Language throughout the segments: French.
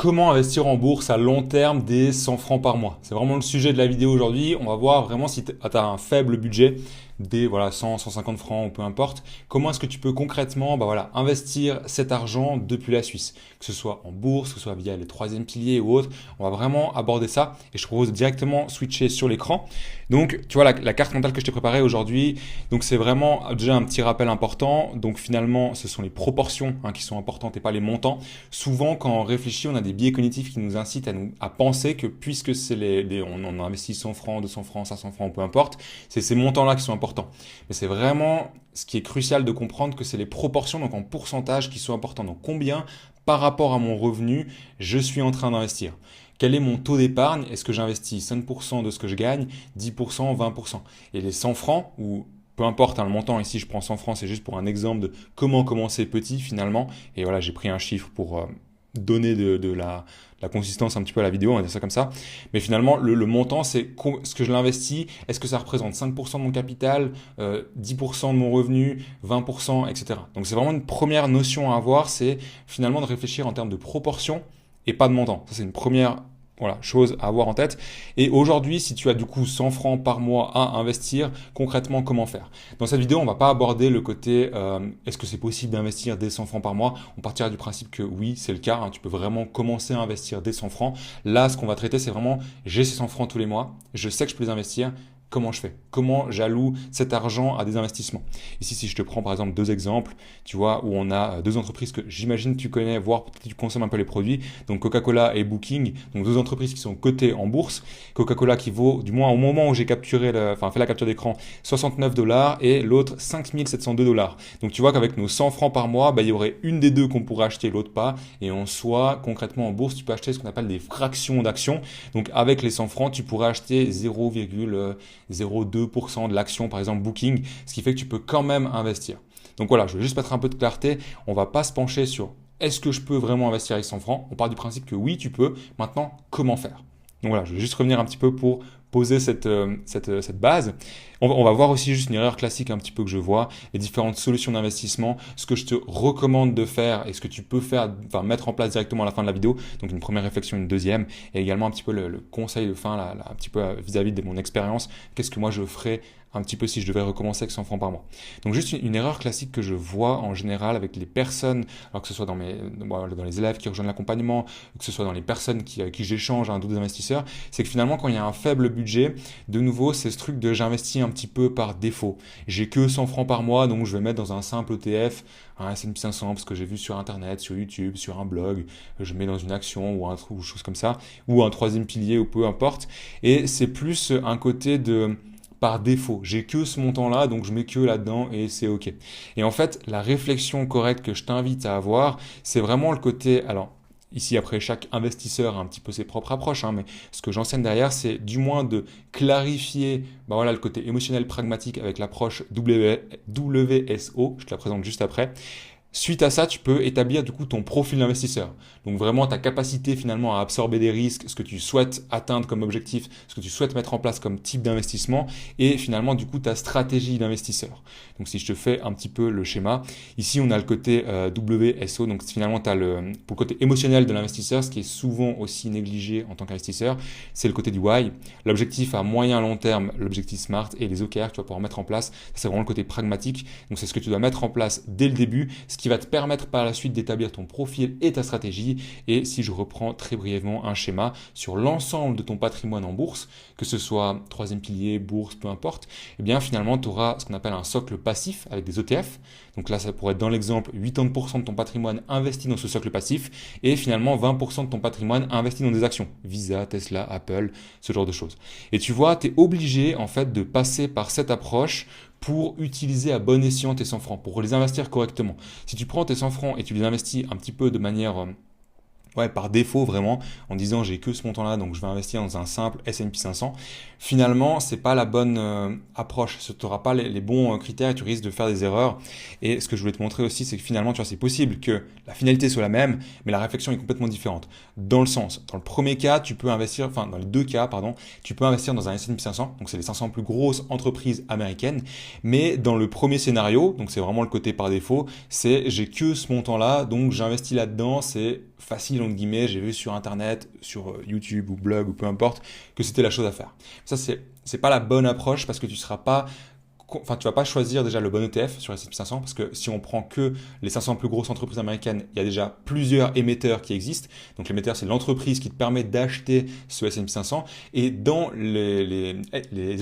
Comment investir en bourse à long terme des 100 francs par mois? C'est vraiment le sujet de la vidéo aujourd'hui. On va voir vraiment si tu as un faible budget, des 100, 150 francs ou peu importe. Comment est-ce que tu peux concrètement investir cet argent depuis la Suisse? Que ce soit en bourse, que ce soit via les troisième piliers ou autre. On va vraiment aborder ça et je propose de directement switcher sur l'écran. Donc tu vois la carte mentale que je t'ai préparée aujourd'hui. Donc c'est vraiment déjà un petit rappel important. Donc finalement ce sont les proportions qui sont importantes et pas les montants. Souvent quand on réfléchit, on a des biais cognitifs qui nous incitent à penser que puisque c'est on investit 100 francs, 200 francs, 500 francs, peu importe, c'est ces montants-là qui sont importants. Mais c'est vraiment ce qui est crucial de comprendre que c'est les proportions, donc en pourcentage, qui sont importants. Donc combien par rapport à mon revenu je suis en train d'investir? Quel est mon taux d'épargne? Est-ce que j'investis 5% de ce que je gagne, 10%, 20%? Et les 100 francs, ou peu importe le montant, ici je prends 100 francs, c'est juste pour un exemple de comment commencer petit finalement. Et voilà, j'ai pris un chiffre pour donner de la consistance un petit peu à la vidéo, on va dire ça comme ça. Mais finalement, le montant, c'est ce que je l'investis, est-ce que ça représente 5% de mon capital, 10% de mon revenu, 20%, etc. Donc c'est vraiment une première notion à avoir, c'est finalement de réfléchir en termes de proportion et pas de montant. Ça, c'est une première chose à avoir en tête. Et aujourd'hui, si tu as du coup 100 francs par mois à investir, concrètement, comment faire? Dans cette vidéo, on va pas aborder le côté est-ce que c'est possible d'investir dès 100 francs par mois? On partira du principe que oui, c'est le cas. Tu peux vraiment commencer à investir dès 100 francs. Là, ce qu'on va traiter, c'est vraiment j'ai ces 100 francs tous les mois. Je sais que je peux les investir. Comment je fais? Comment j'alloue cet argent à des investissements? Ici, si je te prends par exemple deux exemples, tu vois, où on a deux entreprises que j'imagine que tu connais, voire peut-être que tu consommes un peu les produits, donc Coca-Cola et Booking, donc deux entreprises qui sont cotées en bourse. Coca-Cola qui vaut, du moins au moment où j'ai fait la capture d'écran, 69 dollars et l'autre 5702 dollars. Donc tu vois qu'avec nos 100 francs par mois, il y aurait une des deux qu'on pourrait acheter, l'autre pas. Et en soi, concrètement en bourse, tu peux acheter ce qu'on appelle des fractions d'actions. Donc avec les 100 francs, tu pourrais acheter 0,02% de l'action, par exemple Booking, ce qui fait que tu peux quand même investir. Donc voilà, je vais juste mettre un peu de clarté. On va pas se pencher sur est-ce que je peux vraiment investir avec 100 francs. On part du principe que oui, tu peux. Maintenant, comment faire? Donc voilà, je vais juste revenir un petit peu pour poser cette base. On va voir aussi juste une erreur classique un petit peu que je vois, les différentes solutions d'investissement, ce que je te recommande de faire et ce que tu peux faire, mettre en place directement à la fin de la vidéo. Donc une première réflexion, une deuxième, et également un petit peu le conseil de fin, un petit peu vis-à-vis de mon expérience. Qu'est-ce que moi je ferais un petit peu si je devais recommencer avec 100 francs par mois. Donc juste une erreur classique que je vois en général avec les personnes, alors que ce soit dans les élèves qui rejoignent l'accompagnement, que ce soit dans les personnes avec qui j'échange, d'autres investisseurs, c'est que finalement quand il y a un faible budget, de nouveau c'est ce truc de j'investis un petit peu par défaut. J'ai que 100 francs par mois, donc je vais mettre dans un simple ETF, un S&P 500 parce que j'ai vu sur internet, sur YouTube, sur un blog, je mets dans une action ou un truc ou chose comme ça, ou un troisième pilier ou peu importe. Et c'est plus un côté de par défaut. J'ai que ce montant-là, donc je mets que là-dedans et c'est OK. Et en fait, la réflexion correcte que je t'invite à avoir, c'est vraiment le côté... Alors, ici, après, chaque investisseur a un petit peu ses propres approches, mais ce que j'enseigne derrière, c'est du moins de clarifier le côté émotionnel pragmatique avec l'approche WSO. Je te la présente juste après. Suite à ça, tu peux établir du coup ton profil d'investisseur. Donc vraiment ta capacité finalement à absorber des risques, ce que tu souhaites atteindre comme objectif, ce que tu souhaites mettre en place comme type d'investissement et finalement du coup ta stratégie d'investisseur. Donc si je te fais un petit peu le schéma, ici on a le côté WSO, donc finalement tu as pour le côté émotionnel de l'investisseur, ce qui est souvent aussi négligé en tant qu'investisseur, c'est le côté du why, l'objectif à moyen long terme, l'objectif SMART et les OKR que tu vas pouvoir mettre en place, c'est vraiment le côté pragmatique. Donc c'est ce que tu dois mettre en place dès le début, qui va te permettre par la suite d'établir ton profil et ta stratégie. Et si je reprends très brièvement un schéma sur l'ensemble de ton patrimoine en bourse, que ce soit troisième pilier, bourse, peu importe, eh bien finalement tu auras ce qu'on appelle un socle passif avec des ETF. Donc là ça pourrait être dans l'exemple 80% de ton patrimoine investi dans ce socle passif et finalement 20% de ton patrimoine investi dans des actions, Visa, Tesla, Apple, ce genre de choses. Et tu vois, tu es obligé en fait de passer par cette approche pour utiliser à bon escient tes 100 francs, pour les investir correctement. Si tu prends tes 100 francs et tu les investis un petit peu de manière par défaut vraiment, en disant j'ai que ce montant-là, donc je vais investir dans un simple S&P 500. Finalement, c'est pas la bonne approche. Tu n'auras pas les bons critères et tu risques de faire des erreurs. Et ce que je voulais te montrer aussi, c'est que finalement, tu vois, c'est possible que la finalité soit la même, mais la réflexion est complètement différente. Dans le sens, dans le premier cas, tu peux investir, dans les deux cas, pardon, tu peux investir dans un S&P 500, donc c'est les 500 plus grosses entreprises américaines. Mais dans le premier scénario, donc c'est vraiment le côté par défaut, c'est j'ai que ce montant-là, donc j'investis là-dedans, c'est facile, entre guillemets, j'ai vu sur Internet, sur YouTube ou blog ou peu importe, que c'était la chose à faire. Ça, c'est pas la bonne approche parce que tu vas pas choisir déjà le bon ETF sur S&P 500 parce que si on prend que les 500 plus grosses entreprises américaines, il y a déjà plusieurs émetteurs qui existent. Donc l'émetteur, c'est l'entreprise qui te permet d'acheter ce S&P 500 et dans les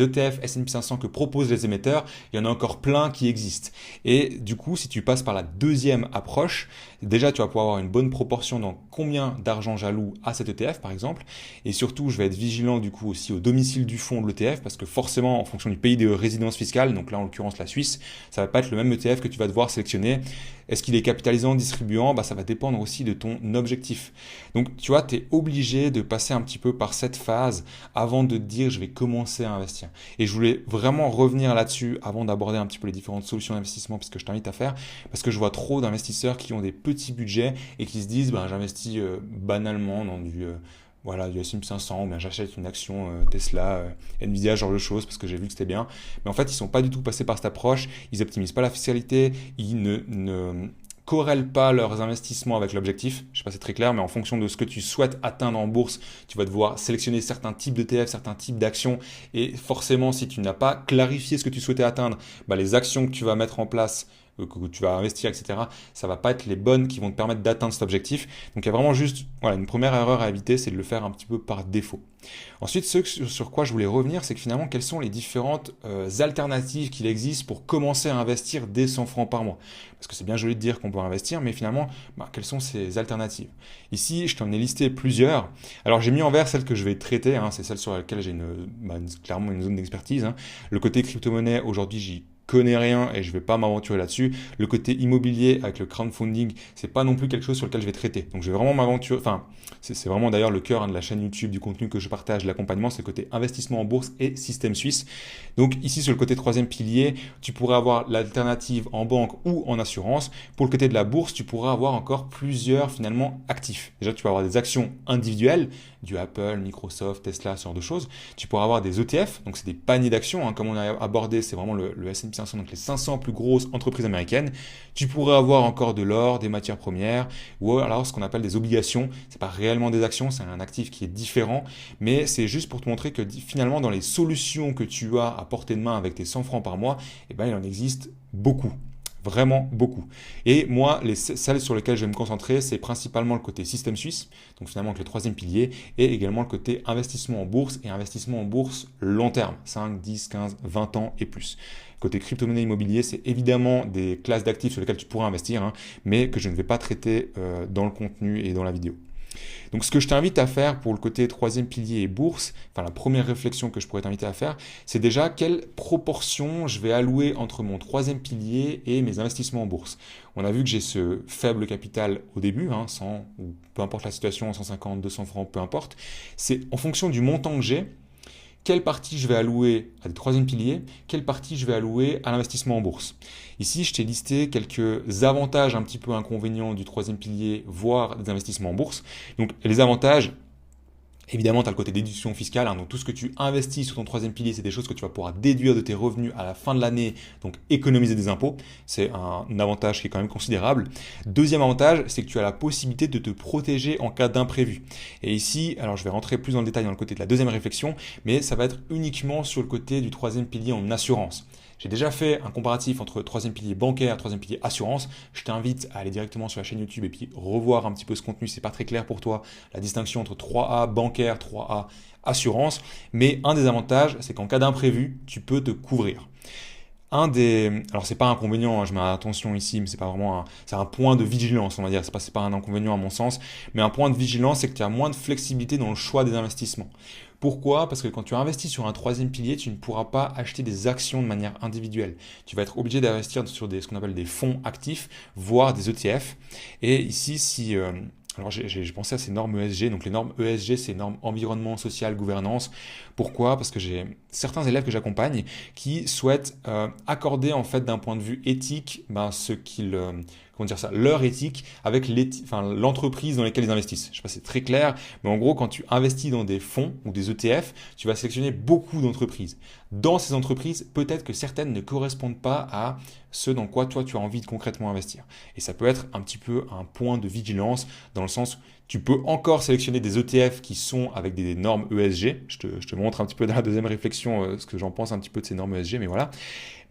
ETF S&P 500 que proposent les émetteurs, il y en a encore plein qui existent. Et du coup, si tu passes par la deuxième approche, déjà tu vas pouvoir avoir une bonne proportion dans combien d'argent j'alloue à cet ETF par exemple. Et surtout, je vais être vigilant du coup aussi au domicile du fonds de l'ETF parce que forcément, en fonction du pays de résidence fiscale, donc là en l'occurrence la Suisse, ça va pas être le même ETF que tu vas devoir sélectionner. Est-ce qu'il est capitalisant, distribuant? Ça va dépendre aussi de ton objectif. Donc tu vois, tu es obligé de passer un petit peu par cette phase avant de te dire je vais commencer à investir. Et je voulais vraiment revenir là-dessus avant d'aborder un petit peu les différentes solutions d'investissement parce que je t'invite à faire, parce que je vois trop d'investisseurs qui ont des petits budgets et qui se disent j'investis banalement dans du S&P 500, ou bien j'achète une action Tesla, Nvidia, ce genre de choses, parce que j'ai vu que c'était bien. Mais en fait, ils sont pas du tout passés par cette approche, ils optimisent pas la fiscalité, ils ne corrèlent pas leurs investissements avec l'objectif. Je sais pas si c'est très clair, mais en fonction de ce que tu souhaites atteindre en bourse, tu vas devoir sélectionner certains types d'ETF, certains types d'actions. Et forcément, si tu n'as pas clarifié ce que tu souhaitais atteindre, les actions que tu vas mettre en place, que tu vas investir, etc., ça va pas être les bonnes qui vont te permettre d'atteindre cet objectif. Donc il y a vraiment juste une première erreur à éviter, c'est de le faire un petit peu par défaut. Ensuite, ce sur quoi je voulais revenir, c'est que finalement, quelles sont les différentes alternatives qu'il existe pour commencer à investir dès 100 francs par mois? Parce que c'est bien joli de dire qu'on peut investir, mais finalement, quelles sont ces alternatives? Ici, je t'en ai listé plusieurs. Alors j'ai mis en vert celles que je vais traiter, c'est celle sur laquelle j'ai clairement une zone d'expertise. Le côté crypto-monnaie, aujourd'hui, j'y connais rien et je vais pas m'aventurer là-dessus. Le côté immobilier avec le crowdfunding, c'est pas non plus quelque chose sur lequel je vais traiter. Donc je vais vraiment m'aventurer, c'est vraiment d'ailleurs le cœur de la chaîne YouTube, du contenu que je partage, l'accompagnement, c'est le côté investissement en bourse et système suisse. Donc ici sur le côté troisième pilier, tu pourrais avoir l'alternative en banque ou en assurance. Pour le côté de la bourse, tu pourras avoir encore plusieurs finalement actifs. Déjà tu vas avoir des actions individuelles, du Apple, Microsoft, Tesla, ce genre de choses. Tu pourras avoir des ETF, donc c'est des paniers d'actions, comme on a abordé, c'est vraiment le S&P 500, donc les 500 plus grosses entreprises américaines. Tu pourrais avoir encore de l'or, des matières premières, ou alors ce qu'on appelle des obligations. C'est pas réellement des actions, c'est un actif qui est différent, mais c'est juste pour te montrer que finalement dans les solutions que tu as à portée de main avec tes 100 francs par mois, il en existe beaucoup. Vraiment beaucoup. Et moi, celles sur lesquelles je vais me concentrer, c'est principalement le côté système suisse, donc finalement le troisième pilier, et également le côté investissement en bourse et investissement en bourse long terme, 5, 10, 15, 20 ans et plus. Côté crypto-monnaie immobilier, c'est évidemment des classes d'actifs sur lesquelles tu pourras investir, mais que je ne vais pas traiter dans le contenu et dans la vidéo. Donc ce que je t'invite à faire pour le côté troisième pilier et bourse, la première réflexion que je pourrais t'inviter à faire, c'est déjà quelle proportion je vais allouer entre mon troisième pilier et mes investissements en bourse. On a vu que j'ai ce faible capital au début, 100 ou peu importe la situation, 150, 200 francs, peu importe. C'est en fonction du montant que j'ai, quelle partie je vais allouer à des troisième piliers, quelle partie je vais allouer à l'investissement en bourse. Ici, je t'ai listé quelques avantages un petit peu inconvénients du troisième pilier, voire des investissements en bourse. Donc les avantages, évidemment, tu as le côté déduction fiscale, donc tout ce que tu investis sur ton troisième pilier, c'est des choses que tu vas pouvoir déduire de tes revenus à la fin de l'année, donc économiser des impôts. C'est un avantage qui est quand même considérable. Deuxième avantage, c'est que tu as la possibilité de te protéger en cas d'imprévu. Et ici, alors je vais rentrer plus dans le détail dans le côté de la deuxième réflexion, mais ça va être uniquement sur le côté du troisième pilier en assurance. J'ai déjà fait un comparatif entre troisième pilier bancaire et troisième pilier assurance. Je t'invite à aller directement sur la chaîne YouTube et puis revoir un petit peu ce contenu. C'est pas très clair pour toi, la distinction entre 3A bancaire, 3A assurance. Mais un des avantages, c'est qu'en cas d'imprévu, tu peux te couvrir. Alors c'est pas un inconvénient, je mets attention ici, mais c'est pas vraiment c'est un point de vigilance, on va dire. C'est pas un inconvénient à mon sens, mais un point de vigilance, c'est que tu as moins de flexibilité dans le choix des investissements. Pourquoi? Parce que quand tu investis sur un troisième pilier, tu ne pourras pas acheter des actions de manière individuelle. Tu vas être obligé d'investir sur ce qu'on appelle des fonds actifs, voire des ETF. Et ici, alors j'ai pensé à ces normes ESG. Donc les normes ESG, c'est normes environnement, social, gouvernance. Pourquoi? Parce que j'ai certains élèves que j'accompagne qui souhaitent accorder en fait d'un point de vue éthique ce qu'ils comment dire ça, leur éthique avec l'entreprise dans laquelle ils investissent. Je sais pas si c'est très clair, mais en gros, quand tu investis dans des fonds ou des ETF, tu vas sélectionner beaucoup d'entreprises. Dans ces entreprises, peut-être que certaines ne correspondent pas à ce dans quoi toi tu as envie de concrètement investir. Et ça peut être un petit peu un point de vigilance dans le sens où tu peux encore sélectionner des ETF qui sont avec des normes ESG. Je te montre un petit peu dans la deuxième réflexion ce que j'en pense un petit peu de ces normes ESG, mais voilà.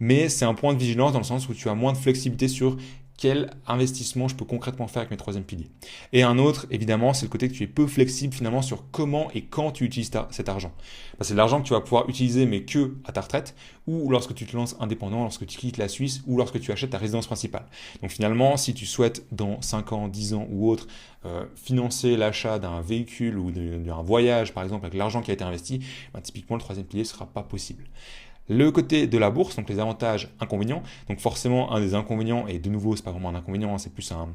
Mais c'est un point de vigilance dans le sens où tu as moins de flexibilité sur quel investissement je peux concrètement faire avec mes troisième piliers. Et un autre, évidemment, c'est le côté que tu es peu flexible finalement sur comment et quand tu utilises cet argent. C'est de l'argent que tu vas pouvoir utiliser mais que à ta retraite ou lorsque tu te lances indépendant, lorsque tu quittes la Suisse ou lorsque tu achètes ta résidence principale. Donc finalement, si tu souhaites dans 5 ans, 10 ans ou autre financer l'achat d'un véhicule ou d'un voyage par exemple avec l'argent qui a été investi, typiquement le troisième pilier ne sera pas possible. Le côté de la bourse, donc les avantages, inconvénients. Donc forcément, un des inconvénients, et de nouveau, c'est pas vraiment un inconvénient, c'est plus un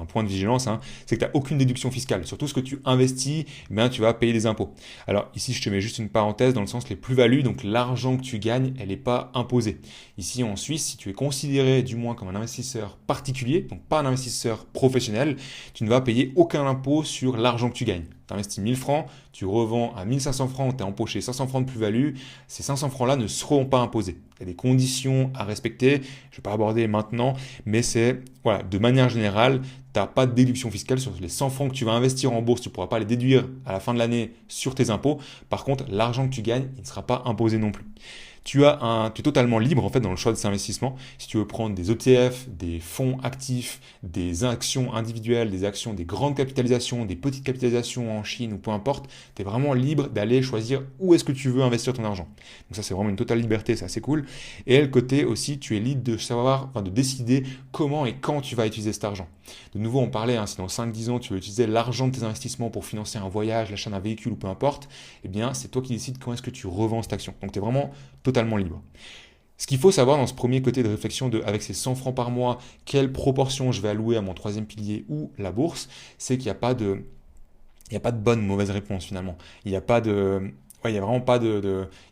point de vigilance, c'est que tu n'as aucune déduction fiscale. Sur tout ce que tu investis, tu vas payer des impôts. Alors ici, je te mets juste une parenthèse dans le sens les plus-values, donc l'argent que tu gagnes, elle n'est pas imposée. Ici en Suisse, si tu es considéré du moins comme un investisseur particulier, donc pas un investisseur professionnel, tu ne vas payer aucun impôt sur l'argent que tu gagnes. Tu investis 1000 francs, tu revends à 1500 francs, tu as empoché 500 francs de plus-value, ces 500 francs-là ne seront pas imposés. Il y a des conditions à respecter, je ne vais pas aborder maintenant, mais c'est, voilà, de manière générale, tu n'as pas de déduction fiscale sur les 100 francs que tu vas investir en bourse, tu ne pourras pas les déduire à la fin de l'année sur tes impôts. Par contre, l'argent que tu gagnes, il ne sera pas imposé non plus. Tu es totalement libre en fait dans le choix de ces investissements. Si tu veux prendre des ETF, des fonds actifs, des actions individuelles, des actions, des grandes capitalisations, des petites capitalisations en Chine ou peu importe, tu es vraiment libre d'aller choisir où est-ce que tu veux investir ton argent. Donc ça c'est vraiment une totale liberté, c'est assez cool. Et le côté aussi, tu es libre de savoir, de décider comment et quand tu vas utiliser cet argent. De nouveau, on parlait, si dans 5-10 ans tu veux utiliser l'argent de tes investissements pour financer un voyage, l'achat d'un véhicule ou peu importe, eh bien c'est toi qui décides quand est-ce que tu revends cette action. Donc tu es vraiment totalement libre. Ce qu'il faut savoir dans ce premier côté de réflexion avec ces 100 francs par mois, quelle proportion je vais allouer à mon troisième pilier ou la bourse, c'est qu'il n'y a pas de bonne ou mauvaise réponse finalement. Il n'y a pas de... il n'y a vraiment pas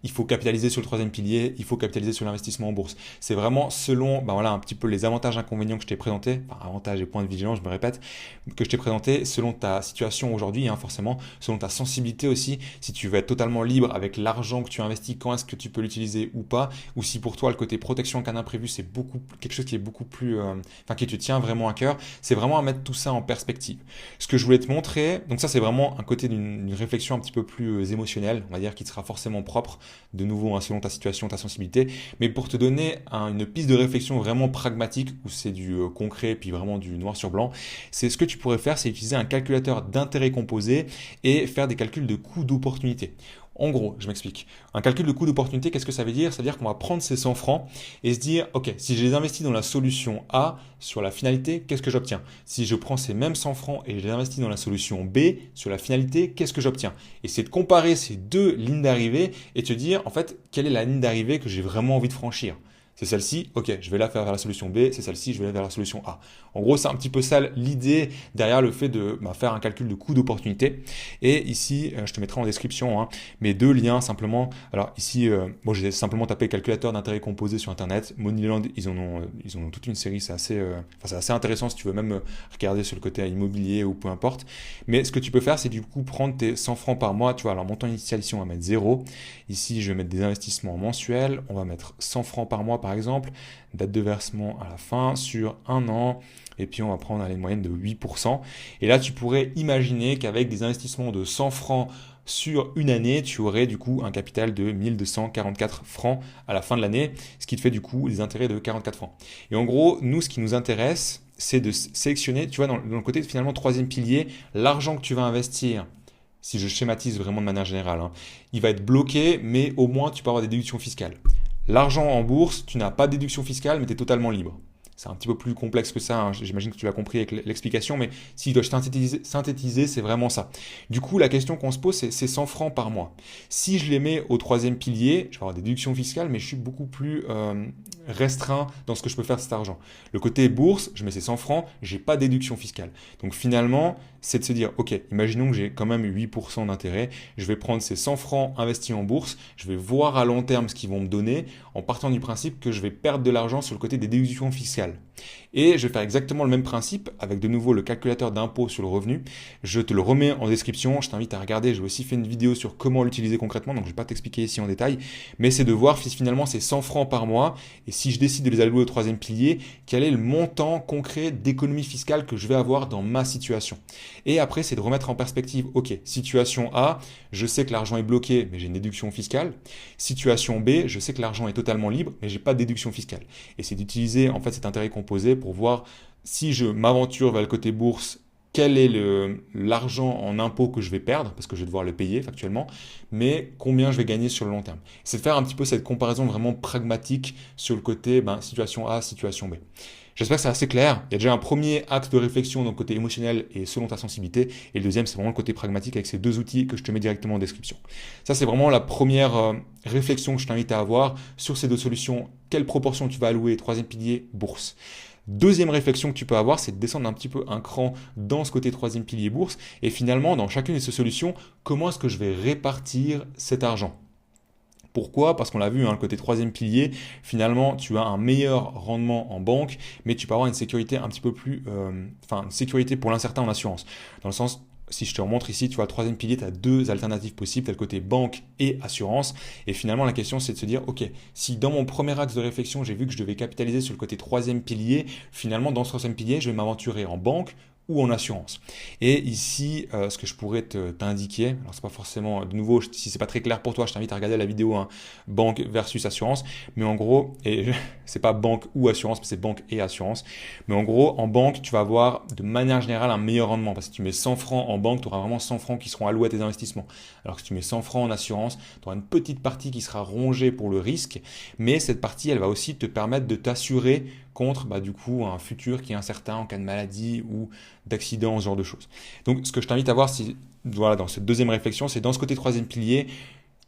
il faut capitaliser sur le troisième pilier, il faut capitaliser sur l'investissement en bourse. C'est vraiment selon un petit peu les avantages et inconvénients que je t'ai présentés, avantages et points de vigilance, je me répète, que je t'ai présenté selon ta situation aujourd'hui, forcément, selon ta sensibilité aussi, si tu veux être totalement libre avec l'argent que tu investis, quand est-ce que tu peux l'utiliser ou pas, ou si pour toi le côté protection en cas d'imprévu, c'est quelque chose qui est beaucoup plus, qui te tient vraiment à cœur, c'est vraiment à mettre tout ça en perspective. Ce que je voulais te montrer, donc ça c'est vraiment un côté d'une réflexion un petit peu plus émotionnelle, on va dire, qui te sera forcément propre, de nouveau selon ta situation, ta sensibilité, mais pour te donner une piste de réflexion vraiment pragmatique, où c'est du concret, puis vraiment du noir sur blanc, c'est ce que tu pourrais faire, c'est utiliser un calculateur d'intérêt composé et faire des calculs de coût d'opportunité. En gros, je m'explique. Un calcul de coût d'opportunité, qu'est-ce que ça veut dire? Ça veut dire qu'on va prendre ces 100 francs et se dire, ok, si je les investis dans la solution A, sur la finalité, qu'est-ce que j'obtiens? Si je prends ces mêmes 100 francs et je les investis dans la solution B, sur la finalité, qu'est-ce que j'obtiens? Et c'est de comparer ces deux lignes d'arrivée et te dire, en fait, quelle est la ligne d'arrivée que j'ai vraiment envie de franchir? C'est celle-ci, ok, je vais la faire vers la solution B, c'est celle-ci, je vais la vers la solution A. En gros, c'est un petit peu ça l'idée derrière le fait de faire un calcul de coût d'opportunité. Et ici, je te mettrai en description mes deux liens simplement. Alors ici, j'ai simplement tapé calculateur d'intérêt composé sur Internet. Moneyland, ils en ont toute une série, c'est assez intéressant si tu veux même regarder sur le côté immobilier ou peu importe. Mais ce que tu peux faire, c'est du coup prendre tes 100 francs par mois. Tu vois, alors montant initial ici, on va mettre 0. Ici, je vais mettre des investissements mensuels. On va mettre 100 francs par mois par exemple, date de versement à la fin sur un an, et puis on va prendre une moyenne de 8%. Et là, tu pourrais imaginer qu'avec des investissements de 100 francs sur une année, tu aurais du coup un capital de 1244 francs à la fin de l'année, ce qui te fait du coup des intérêts de 44 francs. Et en gros, nous, ce qui nous intéresse, c'est de sélectionner, tu vois, dans le côté finalement troisième pilier, l'argent que tu vas investir. Si je schématise vraiment de manière générale, il va être bloqué, mais au moins tu peux avoir des déductions fiscales. L'argent en bourse, tu n'as pas de déduction fiscale, mais tu es totalement libre. C'est un petit peu plus complexe que ça, j'imagine que tu l'as compris avec l'explication, mais si je dois synthétiser, c'est vraiment ça. Du coup, la question qu'on se pose, c'est 100 francs par mois. Si je les mets au troisième pilier, je vais avoir des déductions fiscales, mais je suis beaucoup plus restreint dans ce que je peux faire de cet argent. Le côté bourse, je mets ces 100 francs, j'ai pas de déduction fiscale. Donc finalement, c'est de se dire, ok, imaginons que j'ai quand même 8% d'intérêt, je vais prendre ces 100 francs investis en bourse, je vais voir à long terme ce qu'ils vont me donner, en partant du principe que je vais perdre de l'argent sur le côté des déductions fiscales. fiscale. Et je vais faire exactement le même principe avec de nouveau le calculateur d'impôt sur le revenu. Je te le remets en description, je t'invite à regarder, j'ai aussi fait une vidéo sur comment l'utiliser concrètement, donc je ne vais pas t'expliquer ici en détail, mais c'est de voir si finalement c'est 100 francs par mois, et si je décide de les allouer au troisième pilier, quel est le montant concret d'économie fiscale que je vais avoir dans ma situation. Et après, c'est de remettre en perspective, ok, situation A, je sais que l'argent est bloqué, mais j'ai une déduction fiscale. Situation B, je sais que l'argent est totalement libre, mais j'ai pas de déduction fiscale. Et c'est d'utiliser en fait cet intérêt composé pour voir si je m'aventure vers le côté bourse, quel est l'argent en impôts que je vais perdre, parce que je vais devoir le payer factuellement, mais combien je vais gagner sur le long terme. C'est de faire un petit peu cette comparaison vraiment pragmatique sur le côté situation A, situation B. J'espère que c'est assez clair. Il y a déjà un premier axe de réflexion dans le côté émotionnel et selon ta sensibilité. Et le deuxième, c'est vraiment le côté pragmatique avec ces deux outils que je te mets directement en description. Ça, c'est vraiment la première réflexion que je t'invite à avoir sur ces deux solutions. Quelle proportion tu vas allouer, troisième pilier, bourse. Deuxième réflexion que tu peux avoir, c'est de descendre un petit peu un cran dans ce côté troisième pilier bourse. Et finalement, dans chacune de ces solutions, comment est-ce que je vais répartir cet argent ? Pourquoi ? Parce qu'on l'a vu, le côté troisième pilier, finalement, tu as un meilleur rendement en banque, mais tu peux avoir une sécurité un petit peu plus... une sécurité pour l'incertain en assurance. Dans le sens, si je te remontre ici, tu vois, le troisième pilier, tu as deux alternatives possibles, tu as le côté banque et assurance. Et finalement, la question, c'est de se dire, ok, si dans mon premier axe de réflexion, j'ai vu que je devais capitaliser sur le côté troisième pilier, finalement, dans ce troisième pilier, je vais m'aventurer en banque ou en assurance. Et ici, ce que je pourrais t'indiquer, alors c'est pas forcément, de nouveau, si c'est pas très clair pour toi, je t'invite à regarder la vidéo banque versus assurance, mais en gros, et c'est pas banque ou assurance, mais c'est banque et assurance, mais en gros, en banque, tu vas avoir de manière générale un meilleur rendement, parce que si tu mets 100 francs en banque, tu auras vraiment 100 francs qui seront alloués à tes investissements, alors que si tu mets 100 francs en assurance, tu auras une petite partie qui sera rongée pour le risque, mais cette partie, elle va aussi te permettre de t'assurer contre du coup un futur qui est incertain en cas de maladie ou d'accident, ce genre de choses. Donc ce que je t'invite à voir, dans cette deuxième réflexion, c'est dans ce côté troisième pilier,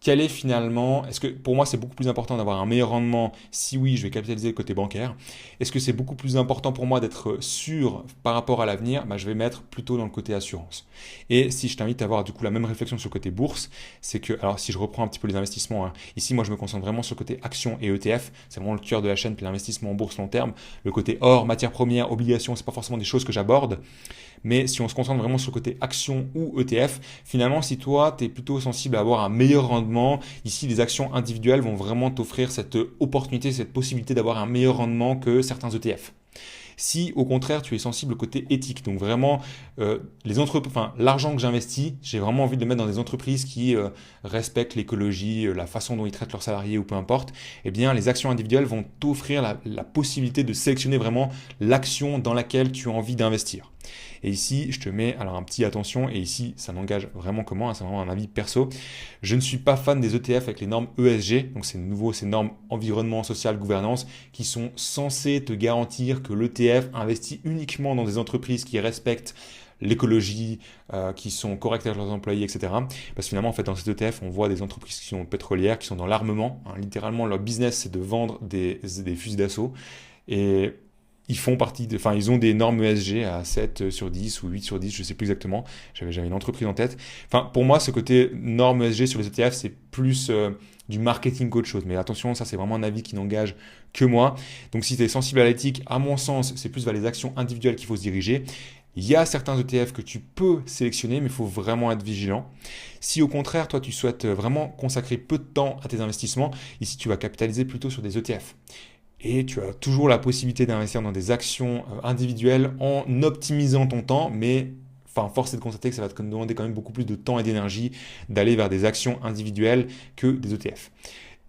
quel est finalement, est-ce que pour moi c'est beaucoup plus important d'avoir un meilleur rendement si oui je vais capitaliser le côté bancaire, est-ce que c'est beaucoup plus important pour moi d'être sûr par rapport à l'avenir, je vais mettre plutôt dans le côté assurance. Et si je t'invite à avoir du coup la même réflexion sur le côté bourse, c'est que, alors si je reprends un petit peu les investissements, ici moi je me concentre vraiment sur le côté actions et ETF, c'est vraiment le cœur de la chaîne, puis l'investissement en bourse long terme, le côté or, matières premières, obligations, c'est pas forcément des choses que j'aborde. Mais si on se concentre vraiment sur le côté action ou ETF, finalement, si toi, tu es plutôt sensible à avoir un meilleur rendement, ici, les actions individuelles vont vraiment t'offrir cette opportunité, cette possibilité d'avoir un meilleur rendement que certains ETF. Si au contraire tu es sensible au côté éthique, donc vraiment l'argent que j'investis, j'ai vraiment envie de le mettre dans des entreprises qui respectent l'écologie, la façon dont ils traitent leurs salariés ou peu importe, eh bien les actions individuelles vont t'offrir la possibilité de sélectionner vraiment l'action dans laquelle tu as envie d'investir. Et ici, je te mets alors un petit attention, et ici, ça n'engage vraiment que moi, c'est vraiment un avis perso. Je ne suis pas fan des ETF avec les normes ESG, donc c'est nouveau, ces normes environnement, social, gouvernance, qui sont censées te garantir que l'ETF investit uniquement dans des entreprises qui respectent l'écologie, qui sont correctes avec leurs employés, etc. Parce que finalement, en fait, dans ces ETF, on voit des entreprises qui sont pétrolières, qui sont dans l'armement. Littéralement, leur business, c'est de vendre des fusils d'assaut. Et ils ont des normes ESG à 7 sur 10 ou 8 sur 10, je ne sais plus exactement. J'avais une entreprise en tête. Pour moi, ce côté normes ESG sur les ETF, c'est plus du marketing qu'autre chose. Mais attention, ça, c'est vraiment un avis qui n'engage que moi. Donc, si tu es sensible à l'éthique, à mon sens, c'est plus vers les actions individuelles qu'il faut se diriger. Il y a certains ETF que tu peux sélectionner, mais il faut vraiment être vigilant. Si au contraire, toi, tu souhaites vraiment consacrer peu de temps à tes investissements, ici, tu vas capitaliser plutôt sur des ETF. Et tu as toujours la possibilité d'investir dans des actions individuelles en optimisant ton temps, mais force est de constater que ça va te demander quand même beaucoup plus de temps et d'énergie d'aller vers des actions individuelles que des ETF.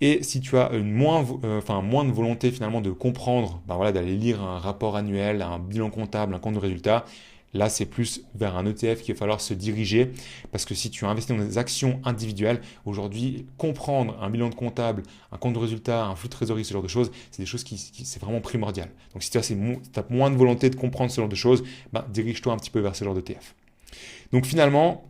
Et si tu as moins de volonté finalement de comprendre, d'aller lire un rapport annuel, un bilan comptable, un compte de résultat, là, c'est plus vers un ETF qu'il va falloir se diriger parce que si tu investis dans des actions individuelles, aujourd'hui, comprendre un bilan de comptable, un compte de résultat, un flux de trésorerie, ce genre de choses, c'est des choses qui c'est vraiment primordial. Donc, si tu as moins de volonté de comprendre ce genre de choses, dirige-toi un petit peu vers ce genre d'ETF. Donc, finalement,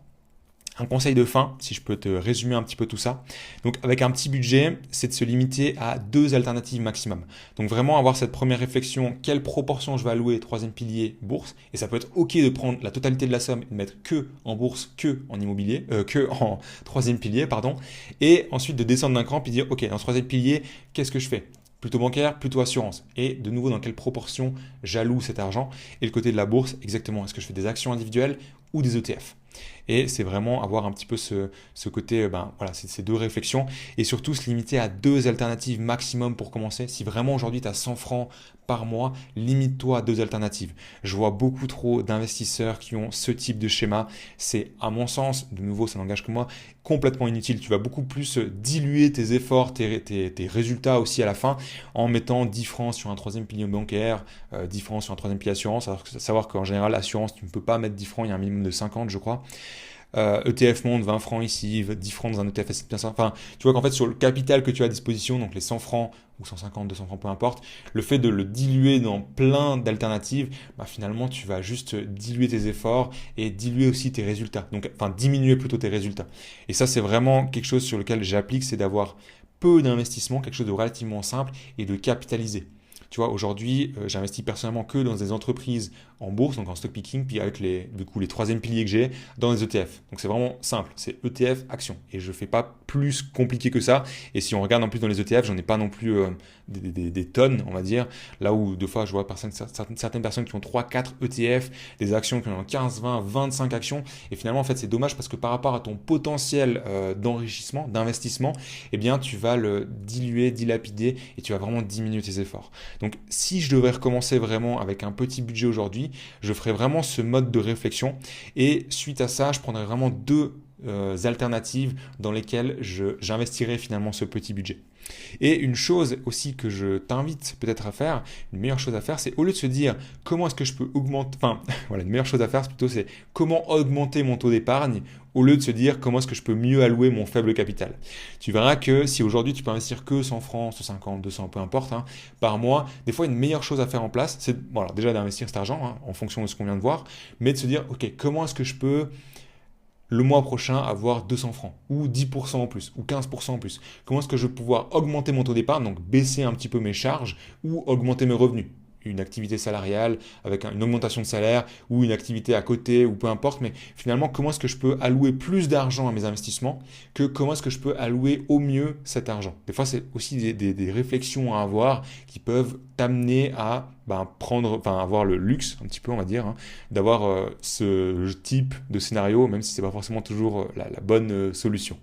un conseil de fin, si je peux te résumer un petit peu tout ça. Donc avec un petit budget, c'est de se limiter à 2 alternatives maximum. Donc vraiment avoir cette première réflexion, quelle proportion je vais allouer troisième pilier bourse. Et ça peut être ok de prendre la totalité de la somme et de mettre que en bourse, que en immobilier, que en troisième pilier, pardon. Et ensuite de descendre d'un cran puis dire ok, dans ce troisième pilier, qu'est-ce que je fais ? Plutôt bancaire, plutôt assurance. Et de nouveau, dans quelle proportion j'alloue cet argent. Et le côté de la bourse, exactement. Est-ce que je fais des actions individuelles ou des ETF? Et c'est vraiment avoir un petit peu ce côté, voilà, ces deux réflexions. Et surtout, se limiter à 2 alternatives maximum pour commencer. Si vraiment aujourd'hui tu as 100 francs par mois, limite-toi à 2 alternatives. Je vois beaucoup trop d'investisseurs qui ont ce type de schéma. C'est, à mon sens, de nouveau, ça n'engage que moi, complètement inutile. Tu vas beaucoup plus diluer tes efforts, tes résultats aussi à la fin, en mettant 10 francs sur un troisième pilier bancaire, 10 francs sur un troisième pilier assurance. Alors, savoir qu'en général, assurance, tu ne peux pas mettre 10 francs, il y a un minimum de 50, je crois. ETF Monde, 20 francs ici, 10 francs dans un ETF S&P 500. Enfin, tu vois qu'en fait, sur le capital que tu as à disposition, donc les 100 francs ou 150, 200 francs, peu importe, le fait de le diluer dans plein d'alternatives, finalement, tu vas juste diluer tes efforts et diluer aussi tes résultats. Donc, enfin, diminuer plutôt tes résultats. Et ça, c'est vraiment quelque chose sur lequel j'applique, c'est d'avoir peu d'investissement, quelque chose de relativement simple et de capitaliser. Tu vois, aujourd'hui, j'investis personnellement que dans des entreprises en bourse, donc en stock picking, puis avec les troisième piliers que j'ai dans les ETF. Donc c'est vraiment simple, c'est ETF, action. Et je ne fais pas plus compliqué que ça. Et si on regarde en plus dans les ETF, j'en ai pas non plus des tonnes, on va dire. Là où deux fois, je vois certaines personnes qui ont 3-4 ETF, des actions qui ont 15, 20, 25 actions. Et finalement, en fait, c'est dommage parce que par rapport à ton potentiel d'enrichissement, d'investissement, eh bien, tu vas le diluer, dilapider et tu vas vraiment diminuer tes efforts. Donc, si je devrais recommencer vraiment avec un petit budget aujourd'hui, je ferais vraiment ce mode de réflexion. Et suite à ça, je prendrais vraiment 2 alternatives dans lesquelles j'investirais finalement ce petit budget. Et une chose aussi que je t'invite peut-être à faire, une meilleure chose à faire, c'est au lieu de se dire comment est-ce que je peux augmenter, une meilleure chose à faire, plutôt c'est comment augmenter mon taux d'épargne, au lieu de se dire comment est-ce que je peux mieux allouer mon faible capital. Tu verras que si aujourd'hui tu peux investir que 100 francs, 150, 200, peu importe, par mois, des fois une meilleure chose à faire en place, c'est déjà d'investir cet argent en fonction de ce qu'on vient de voir, mais de se dire ok, comment est-ce que je peux le mois prochain avoir 200 francs, ou 10% en plus, ou 15% en plus. Comment est-ce que je vais pouvoir augmenter mon taux d'épargne, donc baisser un petit peu mes charges, ou augmenter mes revenus? Une activité salariale avec une augmentation de salaire, ou une activité à côté, ou peu importe, mais finalement, comment est-ce que je peux allouer plus d'argent à mes investissements que comment est-ce que je peux allouer au mieux cet argent? Des fois, c'est aussi des réflexions à avoir qui peuvent t'amener à avoir le luxe, un petit peu, on va dire, d'avoir ce type de scénario, même si c'est pas forcément toujours la bonne solution.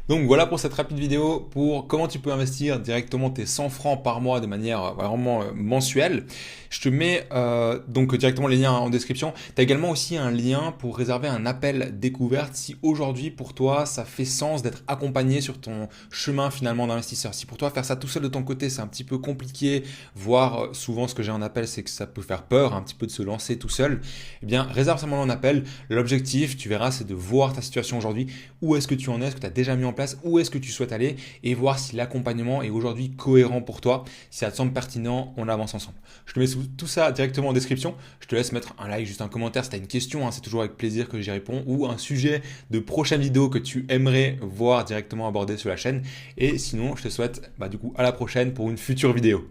Donc voilà pour cette rapide vidéo pour comment tu peux investir directement tes 100 francs par mois de manière vraiment mensuelle. Je te mets donc directement les liens en description. Tu as également aussi un lien pour réserver un appel découverte si aujourd'hui pour toi ça fait sens d'être accompagné sur ton chemin finalement d'investisseur. Si pour toi faire ça tout seul de ton côté c'est un petit peu compliqué, voire souvent ce que j'ai en appel c'est que ça peut faire peur un petit peu de se lancer tout seul, eh bien réserve seulement un appel. L'objectif tu verras c'est de voir ta situation aujourd'hui, où est-ce que tu en es, est-ce que tu as déjà mis en place, où est-ce que tu souhaites aller et voir si l'accompagnement est aujourd'hui cohérent pour toi. Si ça te semble pertinent, on avance ensemble. Je te mets tout ça directement en description. Je te laisse mettre un like, juste un commentaire si tu as une question, c'est toujours avec plaisir que j'y réponds, ou un sujet de prochaine vidéo que tu aimerais voir directement abordé sur la chaîne. Et sinon, je te souhaite à la prochaine pour une future vidéo.